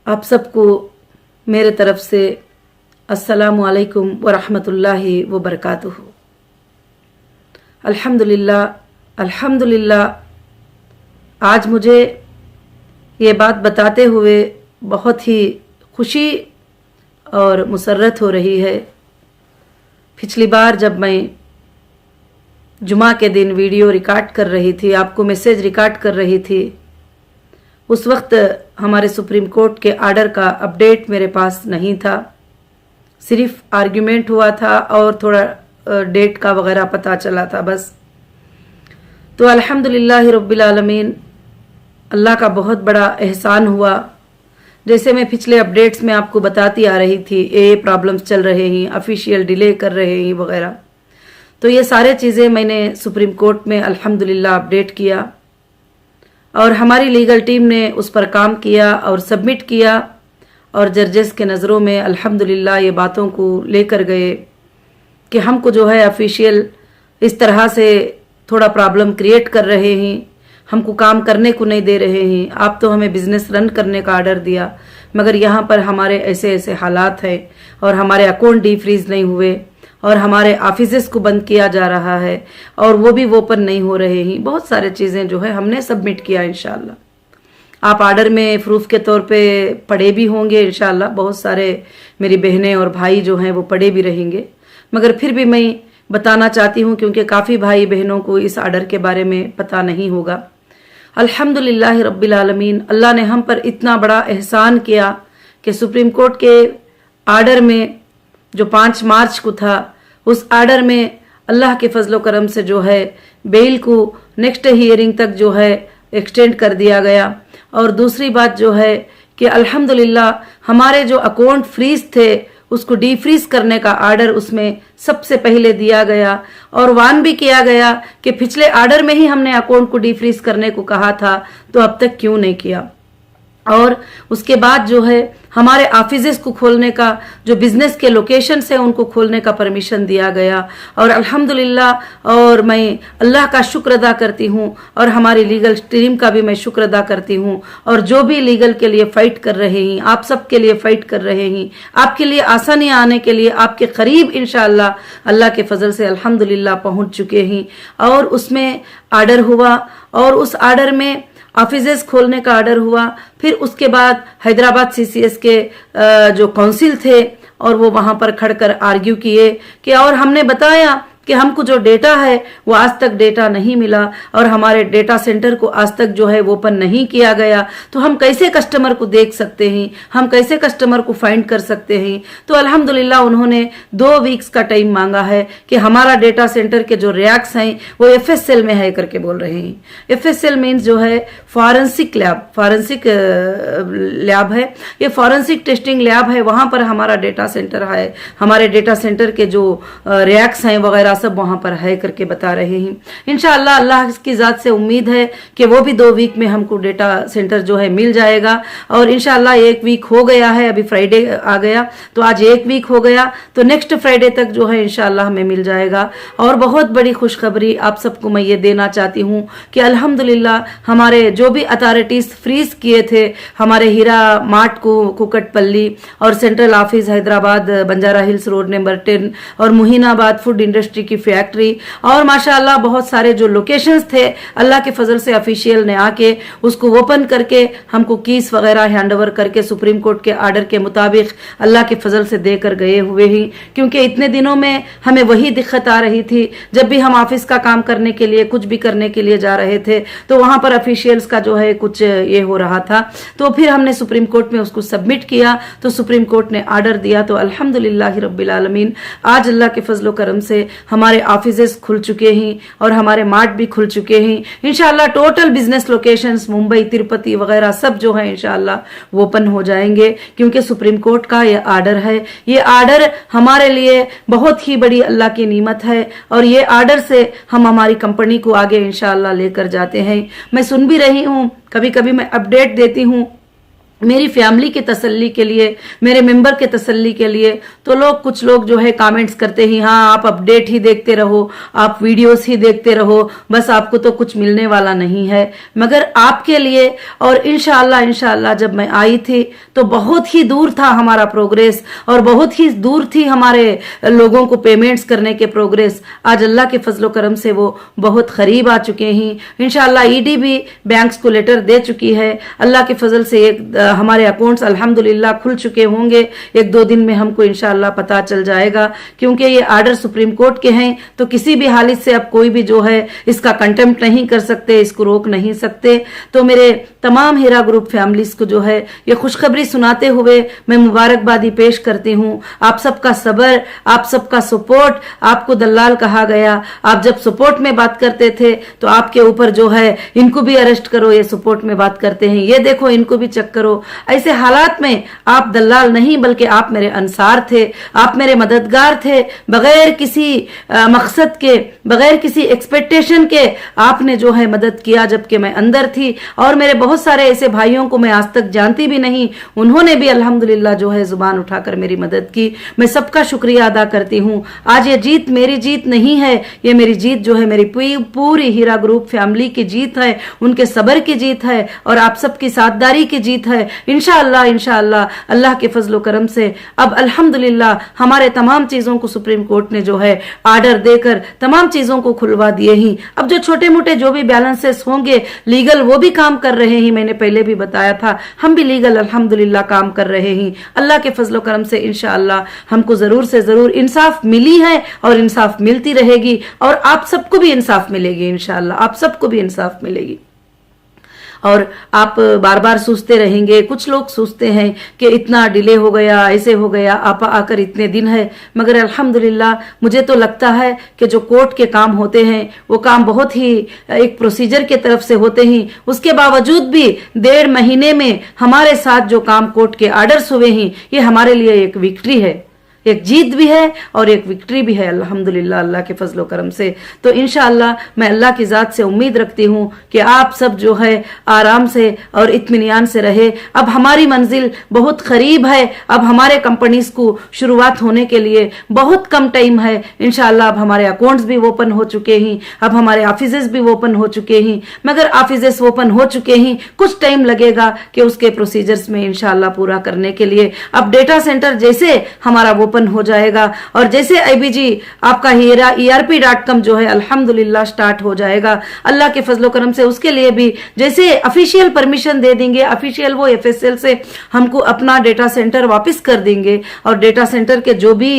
आप सबको मेरे तरफ से अस्सलामु अलैकुम व रहमतुल्लाहि व बरकातुहू। अल्हम्दुलिल्लाह अल्हम्दुलिल्लाह, आज मुझे ये बात बताते हुए बहुत ही खुशी और मुसर्रत हो रही है। पिछली बार जब मैं जुमा के दिन वीडियो रिकॉर्ड कर रही थी, आपको मैसेज रिकॉर्ड कर रही थी, उस वक्त हमारे सुप्रीम कोर्ट के आर्डर का अपडेट मेरे पास नहीं था। सिर्फ आर्ग्यूमेंट हुआ था और थोड़ा डेट का वगैरह पता चला था बस। तो अल्हम्दुलिल्लाह रब्बिल आलमीन, अल्लाह का बहुत बड़ा एहसान हुआ। जैसे मैं पिछले अपडेट्स में आपको बताती आ रही थी, ये प्रॉब्लम्स चल रहे हैं, ऑफिशियल डिले कर रहे हैं वगैरह, तो ये सारे चीज़ें मैंने सुप्रीम कोर्ट में अल्हम्दुलिल्लाह अपडेट किया और हमारी लीगल टीम ने उस पर काम किया और सबमिट किया और जजेस के नज़रों में अल्हम्दुलिल्लाह ये बातों को लेकर गए कि हमको जो है ऑफिशियल इस तरह से थोड़ा प्रॉब्लम क्रिएट कर रहे हैं, हमको काम करने को नहीं दे रहे हैं। आप तो हमें बिजनेस रन करने का आर्डर दिया, मगर यहाँ पर हमारे ऐसे ऐसे हालात हैं और हमारे अकाउंट डीफ्रीज नहीं हुए और हमारे ऑफिसेस को बंद किया जा रहा है और वो भी ओपन नहीं हो रहे हैं। बहुत सारे चीज़ें जो है हमने सबमिट किया। इंशाल्लाह आप आर्डर में प्रूफ के तौर पे पढ़े भी होंगे। इंशाल्लाह बहुत सारे मेरी बहनें और भाई जो हैं वो पढ़े भी रहेंगे, मगर फिर भी मैं बताना चाहती हूँ क्योंकि काफ़ी भाई बहनों को इस आर्डर के बारे में पता नहीं होगा। अल्हम्दुलिल्लाह रब्बिल आलमीन, अल्लाह ने हम पर इतना बड़ा एहसान किया कि सुप्रीम कोर्ट के आर्डर में जो 5 मार्च को था, उस आर्डर में अल्लाह के फजलो करम से जो है बेल को नेक्स्ट हियरिंग तक जो है एक्सटेंड कर दिया गया। और दूसरी बात जो है कि अल्हम्दुलिल्लाह हमारे जो अकाउंट फ्रीज थे उसको डीफ्रीज करने का आर्डर उसमें सबसे पहले दिया गया और वार्न भी किया गया कि पिछले आर्डर में ही हमने अकाउंट को डीफ्रीज करने को कहा था, तो अब तक क्यों नहीं किया। और उसके बाद जो है हमारे ऑफिसेस को खोलने का, जो बिजनेस के लोकेशन है उनको खोलने का परमिशन दिया गया। और अल्हम्दुलिल्लाह, और मैं अल्लाह का शुक्र अदा करती हूँ और हमारी लीगल टीम का भी मैं शुक्र अदा करती हूँ, और जो भी लीगल के लिए फाइट कर रहे हैं, आप सब के लिए फाइट कर रहे हैं, आपके लिए आसानी आने के लिए आपके करीब इंशाअल्लाह अल्लाह के फजल से अल्हम्दुलिल्लाह पहुँच चुके हैं। और उसमें आर्डर हुआ और उस आर्डर में ऑफिसेस खोलने का आर्डर हुआ। फिर उसके बाद हैदराबाद सीसीएस के जो काउंसिल थे और वो वहां पर खड़कर आर्ग्यू किए कि, और हमने बताया कि हमको जो डेटा है वो आज तक डेटा नहीं मिला और हमारे डेटा सेंटर को आज तक जो है वो ओपन नहीं किया गया, तो हम कैसे कस्टमर को देख सकते हैं, हम कैसे कस्टमर को फाइंड कर सकते हैं। तो अल्हम्दुलिल्लाह उन्होंने 2 वीक्स का टाइम मांगा है कि हमारा डेटा सेंटर के जो रैक्स हैं वो एफएसएल में है करके बोल रहे हैं। एफएसएल मीन्स जो है फॉरेंसिक लैब है, ये फॉरेंसिक टेस्टिंग लैब है, वहां पर हमारा डेटा सेंटर है। हमारे डेटा सेंटर के जो रैक्स हैं वगैरह सब वहां पर है करके बता रहे हैं। इंशाअल्लाह अल्लाह की जात से उम्मीद है कि वो भी 2 वीक में हमको डेटा सेंटर जो है मिल जाएगा। और इंशाअल्लाह 1 वीक हो गया है, अभी फ्राइडे आ गया तो आज 1 वीक हो गया, तो नेक्स्ट फ्राइडे तक जो है इंशाअल्लाह हमें मिल जाएगा। और बहुत बड़ी खुशखबरी आप सबको मैं ये देना चाहती हूँ कि अल्हम्दुलिल्लाह हमारे जो भी अथॉरिटीज फ्रीज किए थे, हमारे हीरा मार्ट को कुकटपल्ली और central office Hyderabad Banjara hills road number 10 और मुहीनाबाद फूड इंडस्ट्री की फैक्ट्री और माशाअल्लाह बहुत सारे जो लोकेशंस थे, अल्लाह के फजल से ऑफिशियल ने आके उसको ओपन करके हमको कीस वगैरह हैंडओवर करके सुप्रीम कोर्ट के आर्डर के मुताबिक अल्लाह के फजल से देकर गए हुए ही। क्योंकि इतने दिनों में हमें वही दिक्कत आ रही थी, जब भी हम ऑफिस का काम करने के लिए कुछ भी करने के लिए जा रहे थे तो वहां पर ऑफिशियल्स का जो है कुछ ये हो रहा था। तो फिर हमने सुप्रीम कोर्ट में उसको सबमिट किया तो सुप्रीम कोर्ट ने आर्डर दिया। तो अल्हम्दुलिल्लाह रब्बिल आलमीन, आज अल्लाह के फजलो करम से हमारे ऑफिसेस खुल चुके हैं और हमारे मार्ट भी खुल चुके हैं। इंशाअल्लाह total business locations Mumbai, Tirupati वगैरह सब जो है इंशाअल्लाह वो ओपन हो जाएंगे, क्योंकि सुप्रीम कोर्ट का ये आर्डर है। ये आर्डर हमारे लिए बहुत ही बड़ी अल्लाह की नेमत है और ये आर्डर से हम हमारी कंपनी को आगे इंशाअल्लाह लेकर जाते हैं। मैं सुन भी रही हूँ, कभी कभी मैं अपडेट देती हूँ मेरी फैमिली की तसल्ली के लिए, मेरे मेंबर के तसल्ली के लिए। तो कुछ लोग जो है कमेंट्स करते ही, हाँ आप अपडेट ही देखते रहो, आप वीडियोस ही देखते रहो, बस आपको तो कुछ मिलने वाला नहीं है। मगर आपके लिए, और इंशाअल्लाह जब मैं आई थी तो बहुत ही दूर था हमारा प्रोग्रेस, और बहुत ही दूर थी हमारे लोगों को पेमेंट्स करने के प्रोग्रेस। आज अल्लाह के फजलो करम से वो बहुत करीब आ चुके हैं। इंशाअल्लाह ईडी भी बैंक्स को लेटर दे चुकी है। अल्लाह के फजल से एक हमारे अकाउंट्स अल्हम्दुलिल्लाह खुल चुके होंगे। 1-2 दिन में हमको इंशाअल्लाह पता चल जाएगा, क्योंकि ये आर्डर सुप्रीम कोर्ट के हैं। तो किसी भी हालत से अब कोई भी जो है इसका कंटेम्प्ट नहीं कर सकते, इसको रोक नहीं सकते। तो मेरे तमाम हीरा ग्रुप फैमिलीज को जो है ये खुशखबरी सुनाते हुए मैं मुबारकबादी पेश करती हूँ। आप सबका सब्र, आप सबका सपोर्ट। आपको दलाल कहा गया, आप जब सपोर्ट में बात करते थे तो आपके ऊपर जो है इनको भी अरेस्ट करो, ये सपोर्ट में बात करते हैं, ये देखो इनको भी चेक करो। ऐसे हालात में आप दलाल नहीं बल्कि आप मेरे अंसार थे, आप मेरे मददगार थे। बगैर किसी मकसद के, बगैर किसी एक्सपेक्टेशन के आपने जो है मदद किया जबकि मैं अंदर थी। और मेरे बहुत सारे ऐसे भाइयों को मैं आज तक जानती भी नहीं, उन्होंने भी अल्हम्दुलिल्लाह जो है जुबान उठाकर मेरी मदद की। मैं सबका शुक्रिया अदा करती हूँ। आज ये जीत मेरी जीत नहीं है, ये मेरी जीत जो है मेरी पूरी हीरा ग्रुप फैमिली की जीत है, उनके सब्र की जीत है और आप सबकी साथदारी की जीत है। इंशाअल्लाह अल्लाह के फजलो करम से अब अल्हम्दुलिल्लाह हमारे तमाम चीजों को सुप्रीम कोर्ट ने जो है आर्डर देकर तमाम चीजों को खुलवा दिए ही। अब जो छोटे मोटे जो भी बैलेंसेस होंगे लीगल, वो भी काम कर रहे हैं। मैंने पहले भी बताया था, हम भी लीगल अल्हम्दुलिल्लाह काम कर रहे हैं। अल्लाह के फजलो करम से इंशाअल्लाह हमको जरूर से जरूर इंसाफ मिली है और इंसाफ मिलती रहेगी, और आप सबको भी इंसाफ मिलेगी। इंशाअल्लाह आप सबको भी इंसाफ मिलेगी। और आप बार बार सोचते रहेंगे, कुछ लोग सोचते हैं कि इतना डिले हो गया, ऐसे हो गया, आप आकर इतने दिन है। मगर अल्हम्दुलिल्लाह मुझे तो लगता है कि जो कोर्ट के काम होते हैं वो काम बहुत ही एक प्रोसीजर के तरफ से होते हैं। उसके बावजूद भी 1.5 महीने में हमारे साथ जो काम कोर्ट के आर्डर्स हुए हैं, ये हमारे लिए एक विक्ट्री है, एक जीत भी है और एक विक्ट्री भी है अल्हम्दुलिल्लाह अल्लाह के फजलो करम से। तो इंशाअल्लाह मैं अल्लाह की ज़ात से उम्मीद रखती हूँ कि आप सब जो है आराम से और इत्मीनान से रहे। अब हमारी मंजिल बहुत करीब है, अब हमारे कंपनीज को शुरुआत होने के लिए बहुत कम टाइम है। इंशाअल्लाह अब हमारे अकाउंट्स भी ओपन हो चुके हैं, अब हमारे ऑफिसेस भी ओपन हो चुके हैं। मगर ऑफिसेस ओपन हो चुके हैं, कुछ टाइम लगेगा कि उसके प्रोसीजर्स में इंशाअल्लाह पूरा करने के लिए। अब डेटा सेंटर जैसे हमारा ओपन हो जाएगा और जैसे IBG आपका हीरा ERP.com जो है अल्हम्दुलिल्लाह स्टार्ट हो जाएगा अल्लाह के फजलो करम से, उसके लिए भी जैसे ऑफिशियल परमिशन दे देंगे, ऑफिशियल वो FSL से हमको अपना डेटा सेंटर वापस कर देंगे। और डेटा सेंटर के जो भी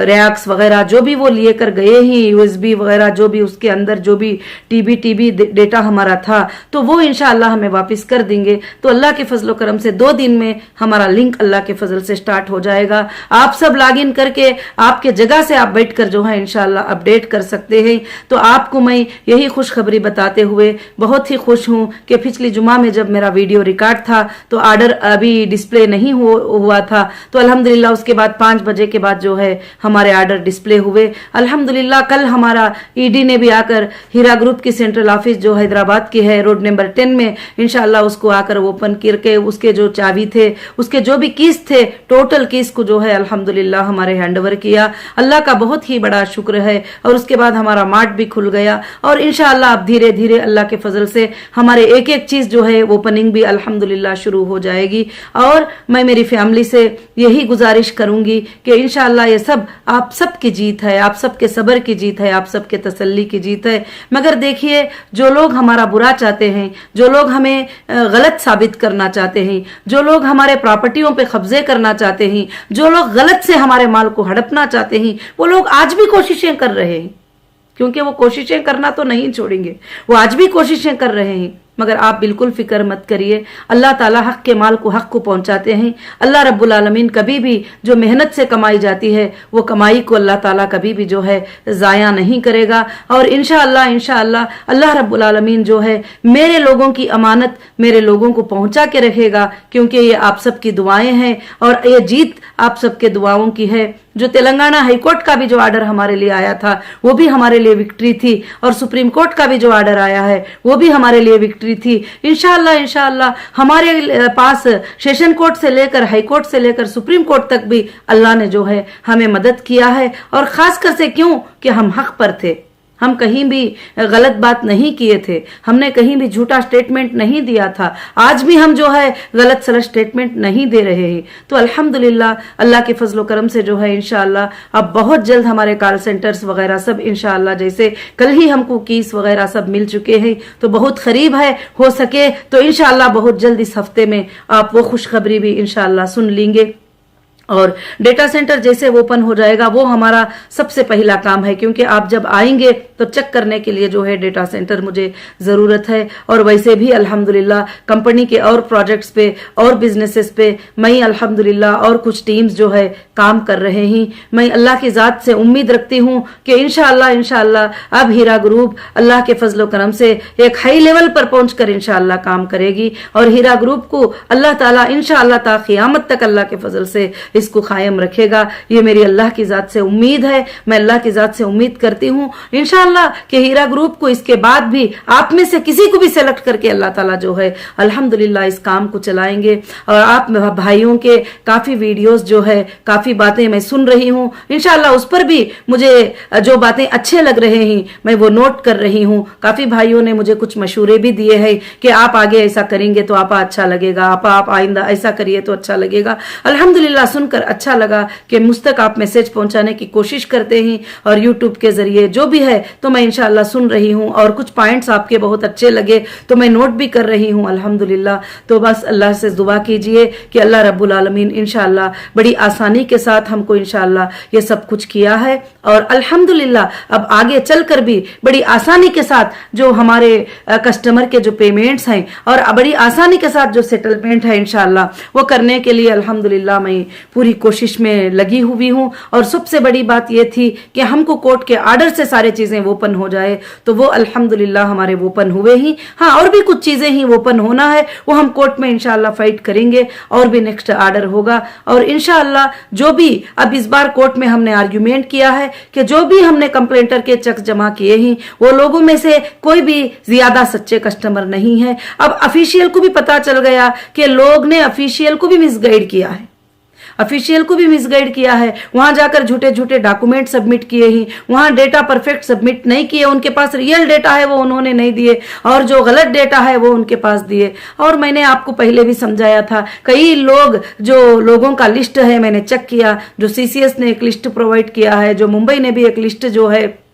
रैक्स वगैरह जो भी वो लिए कर गए ही, USB वगैरह जो भी उसके अंदर जो भी TB डेटा हमारा था, तो वो इंशाअल्लाह हमें वापस कर देंगे। तो अल्लाह के फजलो करम से 2 दिन में हमारा लिंक अल्लाह के फजल से स्टार्ट हो जाएगा। आप सब लॉग इन करके आपके जगह से आप बैठकर जो है इंशाअल्लाह अपडेट कर सकते हैं। तो आपको मैं यही खुशखबरी बताते हुए बहुत ही खुश हूं कि पिछली जुमा में जब मेरा वीडियो रिकॉर्ड था तो आर्डर अभी डिस्प्ले नहीं हुआ था, तो अल्हम्दुलिल्लाह उसके बाद 5 बजे के बाद जो है हमारे आर्डर डिस्प्ले हुए। अल्हम्दुलिल्लाह कल हमारा ED ने भी आकर हीरा ग्रुप की सेंट्रल ऑफिस जो हैदराबाद की है रोड नंबर 10 में इंशाअल्लाह उसको आकर ओपन करके उसके जो चाबी थे, उसके जो भी कीज थे, टोटल कीज को जो है अल्हम्दुलिल्लाह हमारे हैंडओवर किया। अल्लाह का बहुत ही बड़ा शुक्र है। और उसके बाद हमारा मार्ट भी खुल गया और इंशाअल्लाह अब धीरे धीरे अल्लाह के फजल से हमारे एक एक चीज जो है ओपनिंग भी अल्हम्दुलिल्लाह शुरू हो जाएगी। और मैं मेरी फैमिली से यही गुजारिश करूंगी कि इंशाअल्लाह ये सब आप सबकी जीत है, आप सबके सब्र की जीत है, आप सबके तसल्ली की जीत है। मगर देखिए, जो लोग हमारा बुरा चाहते हैं, जो लोग हमें गलत साबित करना चाहते हैं, जो लोग हमारे प्रॉपर्टियों पे कब्जे करना चाहते हैं, जो लोग गलत से हमारे माल को हड़पना चाहते हैं, वो लोग आज भी कोशिशें कर रहे हैं, क्योंकि वो कोशिशें करना तो नहीं छोड़ेंगे, वो आज भी कोशिशें कर रहे हैं। मगर आप बिल्कुल फिक्र मत करिए, अल्लाह ताला हक के माल को हक को पहुंचाते हैं। अल्लाह रब्बुल आलमीन कभी भी जो मेहनत से कमाई जाती है वो कमाई को अल्लाह ताला कभी भी जो है जाया नहीं करेगा। और इंशाअल्लाह अल्लाह रब्बुल आलमीन जो है मेरे लोगों की अमानत मेरे लोगों को पहुंचा के रखेगा, क्योंकि ये आप सबकी दुआएं हैं और ये जीत आप सबके दुआओं की है। जो तेलंगाना हाई कोर्ट का भी जो आर्डर हमारे लिए आया था वो भी हमारे लिए विक्ट्री थी, और सुप्रीम कोर्ट का भी जो आर्डर आया है वो भी हमारे लिए विक्ट्री थी। इंशाअल्लाह हमारे पास सेशन कोर्ट से लेकर हाई कोर्ट से लेकर सुप्रीम कोर्ट तक भी अल्लाह ने जो है हमें मदद किया है। और खासकर से क्यों कि हम हक पर थे, हम कहीं भी गलत बात नहीं किए थे, हमने कहीं भी झूठा स्टेटमेंट नहीं दिया था, आज भी हम जो है गलत सलत स्टेटमेंट नहीं दे रहे हैं। तो अल्हम्दुलिल्लाह अल्लाह के फजलो करम से जो है इंशाअल्लाह अब बहुत जल्द हमारे कॉल सेंटर्स वगैरह सब इंशाअल्लाह, जैसे कल ही हमको कीस वगैरह सब मिल चुके हैं, तो बहुत करीब है, हो सके तो इंशाअल्लाह बहुत जल्द इस हफ्ते में आप वो खुशखबरी भी इंशाअल्लाह सुन लेंगे। और डेटा सेंटर जैसे ओपन हो जाएगा वो हमारा सबसे पहला काम है, क्योंकि आप जब आएंगे तो चेक करने के लिए जो है डेटा सेंटर मुझे ज़रूरत है। और वैसे भी अल्हम्दुलिल्लाह कंपनी के और प्रोजेक्ट्स पे और बिजनेसेस पे मैं अल्हम्दुलिल्लाह और कुछ टीम्स जो है काम कर रहे हैं। मैं अल्लाह की ज़ात से उम्मीद रखती हूँ कि इंशाअल्लाह अब हीरा ग्रुप अल्लाह के फजलो करम से एक हाई लेवल पर पहुँच कर इंशाअल्लाह काम करेगी, और हीरा ग्रुप को अल्लाह ताला इंशाअल्लाह ता क़यामत तक अल्लाह के फजल से इसको कायम रखेगा। ये मेरी अल्लाह की जात से उम्मीद है, मैं अल्लाह की जात से उम्मीद करती हूँ इंशाअल्लाह कि हीरा ग्रुप को इसके बाद भी आप में से किसी को भी सेलेक्ट करके अल्लाह ताला जो है अल्हम्दुलिल्लाह इस काम को चलाएंगे। और आप भाइयों के काफी वीडियोस जो है, काफी बातें मैं सुन रही हूँ, इंशाअल्लाह उस पर भी मुझे जो बातें अच्छे लग रहे हैं मैं वो नोट कर रही हूँ। काफी भाइयों ने मुझे कुछ मशूरे भी दिए हैं कि आप आगे ऐसा करेंगे तो आपा अच्छा लगेगा, आप आइंदा ऐसा करिए तो अच्छा लगेगा। अल्हम्दुलिल्लाह सुनकर अच्छा लगा कि मुझ तक आप मैसेज पहुंचाने की कोशिश करते हैं, और यूट्यूब के जरिए जो भी है तो मैं इंशाअल्लाह सुन रही हूं, और कुछ पॉइंट्स आपके बहुत अच्छे लगे तो मैं नोट भी कर रही हूं अल्हम्दुलिल्लाह। तो बस अल्लाह से दुआ कीजिए कि अल्लाह रब्बुल आलमीन इंशाअल्लाह बड़ी आसानी के साथ हमको इंशाअल्लाह ये सब कुछ किया है, और अल्हम्दुलिल्लाह अब आगे चलकर भी बड़ी आसानी के साथ जो हमारे कस्टमर के जो पेमेंट्स हैं और बड़ी आसानी के साथ जो सेटलमेंट है इंशाअल्लाह वो करने के लिए अल्हम्दुलिल्लाह मैं पूरी कोशिश में लगी हुई हूँ। और सबसे बड़ी बात यह थी कि हमको कोर्ट के आर्डर से सारी चीजें ओपन हो जाए, तो वो अल्हम्दुलिल्लाह हमारे ओपन हुए ही। हाँ, और भी कुछ चीजें ही ओपन होना है, वो हम कोर्ट में इंशाअल्लाह फाइट करेंगे, और भी नेक्स्ट आर्डर होगा। और इंशाअल्लाह जो भी अब इस बार कोर्ट में हमने आर्ग्यूमेंट किया है कि जो भी हमने कंप्लेंटर के चेक जमा किए हैं वो लोगों में से कोई भी ज्यादा सच्चे कस्टमर नहीं है। अब ऑफिशियल को भी पता चल गया कि लोग ने ऑफिशियल को भी मिसगाइड किया है, वहां जाकर झूठे झूठे डॉक्यूमेंट सबमिट किए ही, वहां डेटा परफेक्ट सबमिट नहीं किए, उनके पास रियल डेटा है वो उन्होंने नहीं दिए, और जो गलत डेटा है वो उनके पास दिए। और मैंने आपको पहले भी समझाया था, कई लोग जो लोगों का लिस्ट है मैंने चेक किया, जो सीसीएस ने एक लिस्ट प्रोवाइड किया है, जो मुंबई ने भी एक लिस्ट जो है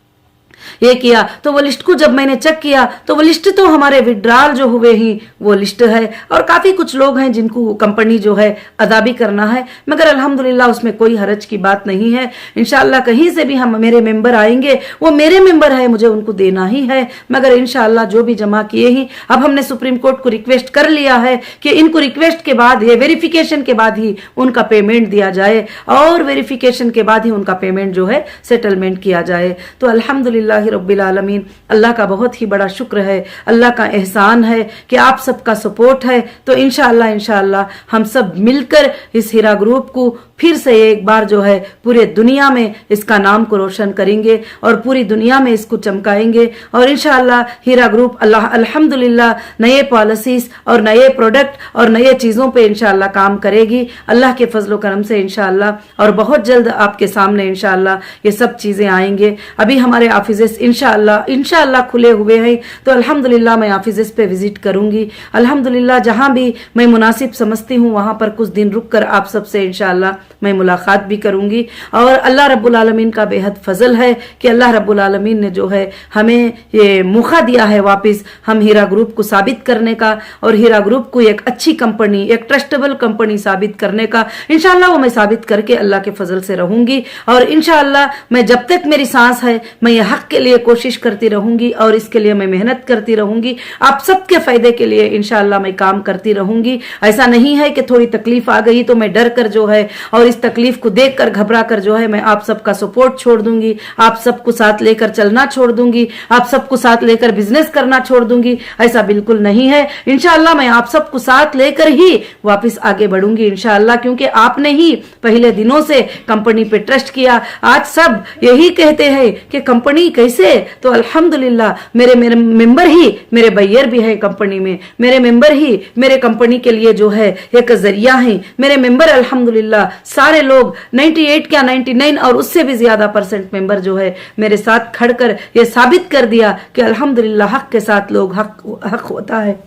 ये किया, तो वो लिस्ट को जब मैंने चेक किया तो वो लिस्ट तो हमारे विड्रॉल जो हुए ही वो लिस्ट है, और काफी कुछ लोग हैं जिनको कंपनी जो है अदा भी करना है, मगर अल्हम्दुलिल्लाह उसमें कोई हरज की बात नहीं है। इंशाअल्लाह कहीं से भी हम मेरे मेंबर आएंगे, वो मेरे मेंबर है, मुझे उनको देना ही है, मगर इंशाअल्लाह जो भी जमा किए ही अब हमने सुप्रीम कोर्ट को रिक्वेस्ट कर लिया है कि इनको रिक्वेस्ट के बाद ये वेरिफिकेशन के बाद ही उनका पेमेंट दिया जाए, और वेरिफिकेशन के बाद ही उनका पेमेंट जो है सेटलमेंट किया जाए। तो अल्हम्दुलिल्लाह रब्बिल आलमीन, अल्लाह का बहुत ही बड़ा शुक्र है, अल्लाह का एहसान है कि आप सबका सपोर्ट है। तो इंशाअल्लाह हम सब मिलकर इस हीरा ग्रुप को फिर से एक बार जो है पूरे दुनिया में इसका नाम को रोशन करेंगे, और पूरी दुनिया में इसको चमकाएंगे। और इंशाअल्लाह हीरा ग्रुप अल्हम्दुलिल्लाह नए पॉलिसीज और नए प्रोडक्ट और नए चीज़ों पे इंशाअल्लाह काम करेगी अल्लाह के फजलो करम से इंशाअल्लाह, और बहुत जल्द आपके सामने इंशाअल्लाह ये सब चीज़ें आएंगे। अभी हमारे ऑफिसेस इंशाअल्लाह खुले हुए हैं, तो अल्हम्दुलिल्लाह मैं ऑफिसेस पे विजिट करूंगी। अल्हम्दुलिल्लाह जहां भी मैं मुनासिब समझती हूँ वहां पर कुछ दिन रुक कर आप सबसे इंशाअल्लाह मैं मुलाकात भी करूंगी। और अल्लाह रब्बुल आलमीन का बेहद फजल है कि अल्लाह रब्बुल आलमीन ने जो है हमें ये मौका दिया है वापस हम हीरा ग्रुप को साबित करने का, और हीरा ग्रुप को एक अच्छी कंपनी, एक ट्रस्टेबल कंपनी साबित करने का। इंशाअल्लाह वो मैं साबित करके अल्लाह के फजल से रहूंगी, और इंशाअल्लाह मैं जब तक मेरी सांस है मैं ये हक के लिए कोशिश करती रहूंगी, और इसके लिए मैं मेहनत करती रहूंगी, आप सबके फायदे के लिए इंशाअल्लाह मैं काम करती रहूंगी। ऐसा नहीं है कि थोड़ी तकलीफ आ गई तो मैं डर कर जो है और और इस तकलीफ को देखकर घबरा कर जो है मैं आप सबका सपोर्ट छोड़ दूंगी, आप सबको साथ लेकर चलना छोड़ दूंगी, आप सबको साथ लेकर बिजनेस करना छोड़ दूंगी, ऐसा बिल्कुल नहीं है। इंशाअल्लाह मैं आप सबको साथ लेकर ही वापस आगे बढ़ूंगी इंशाअल्लाह, क्योंकि आपने ही पहले दिनों से कंपनी पे ट्रस्ट किया। आज सब यही कहते हैं कि कंपनी कैसे, तो अल्हम्दुलिल्लाह मेरे मेंबर ही मेरे बैयर भी है कंपनी में, मेरे मेंबर ही मेरे कंपनी के लिए जो है एक जरिया है। मेरे मेंबर अल्हम्दुलिल्लाह सारे लोग 98 क्या 99 और उससे भी ज्यादा % मेंबर जो है मेरे साथ खड़कर ये साबित कर दिया कि अल्हम्दुलिल्लाह हक के साथ लोग हक होता है।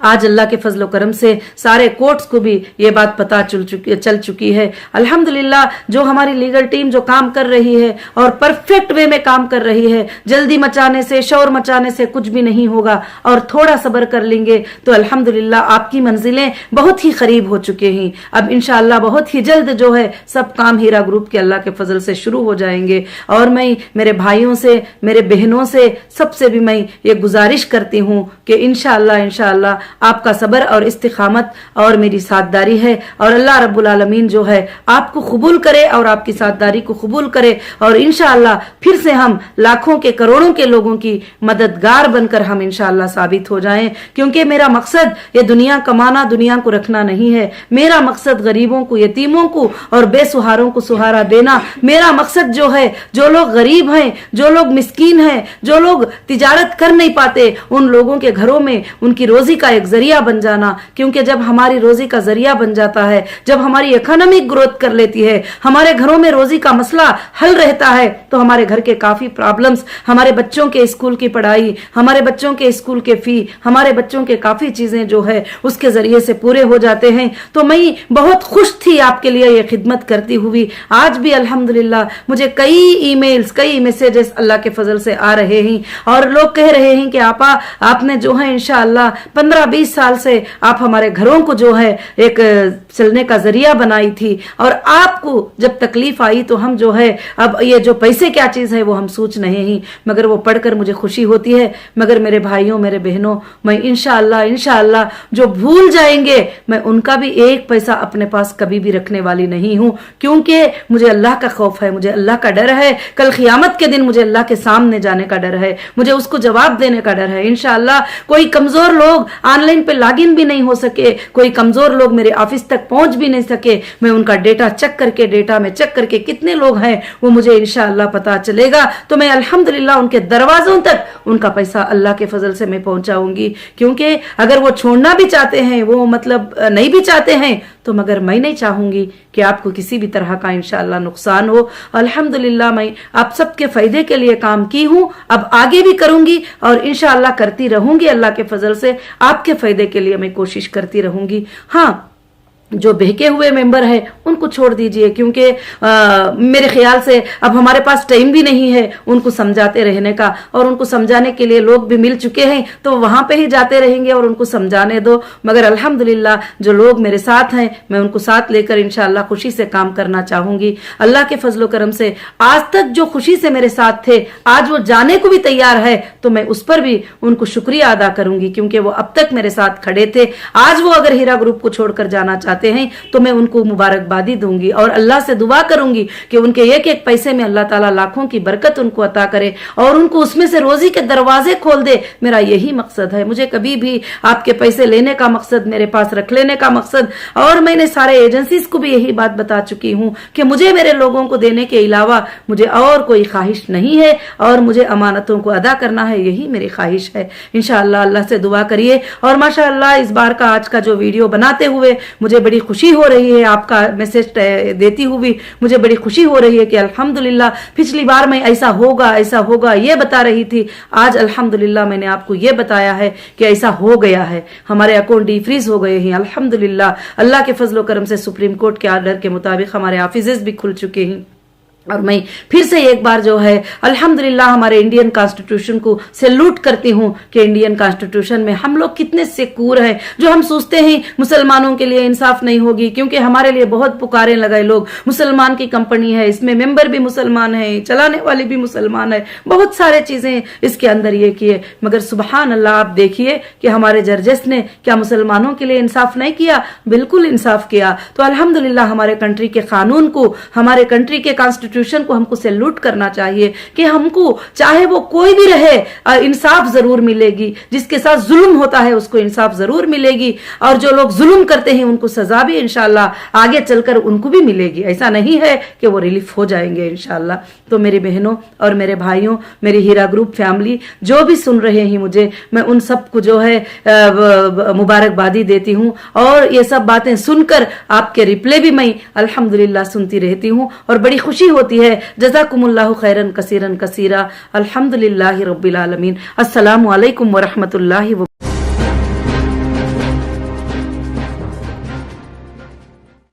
आज अल्लाह के फजल करम से सारे कोर्ट्स को भी ये बात पता चल चुकी है। अल्हम्दुलिल्लाह जो हमारी लीगल टीम जो काम कर रही है और परफेक्ट वे में काम कर रही है, जल्दी मचाने से शोर मचाने से कुछ भी नहीं होगा और थोड़ा सब्र कर लेंगे तो अल्हम्दुलिल्लाह आपकी मंजिलें बहुत ही करीब हो चुके हैं। अब इंशाअल्लाह बहुत ही जल्द जो है सब काम हीरा ग्रुप के अल्लाह के फजल से शुरू हो जाएंगे। और मैं मेरे भाइयों से, मेरे बहनों से, सबसे भी मैं ये गुजारिश करती हूँ कि इंशाअल्लाह आपका सब्र और इस्तिकामत और मेरी साथदारी है और अल्लाह रब्बुल आलमीन जो है आपको कबूल करे और आपकी साथदारी को कबूल करे और इंशाअल्लाह फिर से हम लाखों के करोड़ों के लोगों की मददगार बनकर हम इंशाअल्लाह साबित हो जाएं। क्योंकि मेरा मकसद ये दुनिया कमाना, दुनिया को रखना नहीं है। मेरा मकसद गरीबों को, यतीमों को और बेसहारों को सहारा देना। मेरा मकसद जो है, जो लोग गरीब हैं, जो लोग मिस्कीन हैं, जो लोग तिजारत कर नहीं पाते, उन लोगों के घरों में उनकी रोजी का एक जरिया बन जाना। क्योंकि जब हमारी रोजी का जरिया बन जाता है, जब हमारी इकोनॉमिक ग्रोथ कर लेती है, हमारे घरों में रोजी का मसला हल रहता है, तो हमारे घर के काफी प्रॉब्लम्स, हमारे बच्चों के स्कूल की पढ़ाई, हमारे बच्चों के स्कूल के फी, हमारे बच्चों के काफी चीजें जो है उसके जरिए से पूरे हो जाते हैं। तो मैं बहुत खुश थी आपके लिए ये खिदमत करती हुई। आज भी अल्हम्दुलिल्लाह मुझे कई ईमेल्स, कई मैसेजेस अल्लाह के फजल से आ रहे हैं और लोग कह रहे हैं कि आपने जो है इंशाअल्लाह 15-20 साल से आप हमारे घरों को जो है एक चलने का जरिया बनाई थी और आपको जब तकलीफ आई तो हम जो है अब ये जो पैसे क्या चीज है वो हम सोच नहीं ही, मगर वो पढ़कर मुझे खुशी होती है। मगर मेरे भाइयों, मेरे बहनों, मैं इंशाअल्लाह जो भूल जाएंगे मैं उनका भी एक पैसा अपने पास कभी भी रखने वाली नहीं हूं, क्योंकि मुझे अल्लाह का खौफ है, मुझे अल्लाह का डर है। कल क़यामत के दिन मुझे अल्लाह के सामने जाने का डर है, मुझे उसको जवाब देने का डर है। इंशाअल्लाह कोई कमजोर लोग ऑनलाइन पे लॉगिन भी नहीं हो सके, कोई कमजोर लोग मेरे ऑफिस तक पहुंच भी नहीं सके, मैं उनका डेटा चेक करके कितने लोग हैं वो मुझे इंशाअल्लाह पता चलेगा। तो मैं अल्हम्दुलिल्लाह उनके दरवाजों तक उनका पैसा अल्लाह के फजल से मैं पहुंचाऊंगी। क्योंकि अगर वो छोड़ना भी चाहते हैं, वो मतलब नहीं भी चाहते हैं, तो मगर मैं नहीं चाहूंगी कि आपको किसी भी तरह का इंशाअल्लाह नुकसान हो। अल्हम्दुलिल्लाह मैं आप सबके फायदे के लिए काम की हूं, अब आगे भी करूंगी और इंशाअल्लाह करती रहूंगी। अल्लाह के फजल से आपके फायदे के लिए मैं कोशिश करती रहूंगी। हाँ, जो बहके हुए मेंबर हैं उनको छोड़ दीजिए, क्योंकि मेरे ख्याल से अब हमारे पास टाइम भी नहीं है उनको समझाते रहने का, और उनको समझाने के लिए लोग भी मिल चुके हैं, तो वहां पे ही जाते रहेंगे और उनको समझाने दो। मगर अल्हम्दुलिल्लाह जो लोग मेरे साथ हैं मैं उनको साथ लेकर इंशाअल्लाह खुशी से काम करना चाहूंगी। अल्लाह के फजलो करम से आज तक जो खुशी से मेरे साथ थे, आज वो जाने को भी तैयार है, तो मैं उस पर भी उनको शुक्रिया अदा करूंगी, क्योंकि वो अब तक मेरे साथ खड़े थे। आज वो अगर हीरा ग्रुप को छोड़कर जाना चाहते हैं तो मैं उनको मुबारकबादी दूंगी और अल्लाह से दुआ करूंगी कि उनके एक एक पैसे में अल्लाह ताला लाखों की बरकत उनको अता करे और उनको उसमें से रोजी के दरवाजे खोल दे। मेरा यही मकसद है। मुझे कभी भी आपके पैसे लेने का मकसद, मेरे पास रख लेने का मकसद, और मैंने सारे एजेंसीज को भी यही बात बता चुकी हूं कि मुझे मेरे लोगों को देने के अलावा मुझे और कोई ख्वाहिश नहीं है और मुझे अमानतों को अदा करना है, यही मेरी ख्वाहिश है। इंशाअल्लाह अल्लाह से दुआ करिए। और माशाअल्लाह इस बार का आज का जो वीडियो बनाते हुए मुझे बड़ी खुशी हो रही है, आपका मैसेज देती हुई मुझे बड़ी खुशी हो रही है कि अल्हम्दुलिल्लाह पिछली बार मैं ऐसा होगा ये बता रही थी, आज अल्हम्दुलिल्लाह मैंने आपको ये बताया है कि ऐसा हो गया है। हमारे अकाउंट डीफ्रीज हो गए हैं अल्हम्दुलिल्लाह। अल्लाह के फजलो करम से सुप्रीम कोर्ट के आर्डर के मुताबिक हमारे ऑफिसेज भी खुल चुके हैं اور میں پھر سے ایک بار جو ہے الحمدللہ ہمارے انڈین کانسٹیٹیوشن کو سیلوٹ کرتی ہوں کہ انڈین کانسٹیٹیوشن میں ہم لوگ کتنے سیکور ہیں. جو ہم سوچتے ہیں مسلمانوں کے لیے انصاف نہیں ہوگی، کیونکہ ہمارے لیے بہت پکارے لگائے لوگ، مسلمان کی کمپنی ہے، اس میں ممبر بھی مسلمان ہیں، چلانے والے بھی مسلمان ہیں، بہت سارے چیزیں اس کے اندر یہ کیے، مگر سبحان اللہ آپ دیکھیے کہ ہمارے جرجس نے کیا مسلمانوں کے لیے انصاف نہیں کیا؟ بالکل انصاف کیا. تو الحمدللہ ہمارے کنٹری کے قانون کو، ہمارے کنٹری کے کانسٹیٹیوشن کو ہم کو سیلوٹ کرنا چاہیے کہ ہم کو چاہے وہ کوئی بھی رہے انصاف ضرور ملے گی. جس کے ساتھ ظلم ہوتا ہے اس کو انصاف ضرور ملے گی، اور جو لوگ ظلم کرتے ہیں ان کو سزا بھی انشاءاللہ آگے چل کر ان کو بھی ملے گی. ایسا نہیں ہے کہ وہ ریلیف ہو جائیں گے انشاءاللہ. تو میری بہنوں اور میرے بھائیوں، میری ہیرا گروپ فیملی جو بھی سن رہے ہیں مجھے، میں ان سب کو جو ہے مبارکبادی دیتی ہوں، اور یہ سب باتیں سن کر آپ کے ریپلے بھی میں الحمدللہ سنتی رہتی ہوں اور بڑی خوشی ہوتی ہے. جزاکم اللہ خیرن کثیرن کثیرا. الحمدللہ رب العالمین. السلام علیکم ورحمۃ اللہ وبرکاتہ.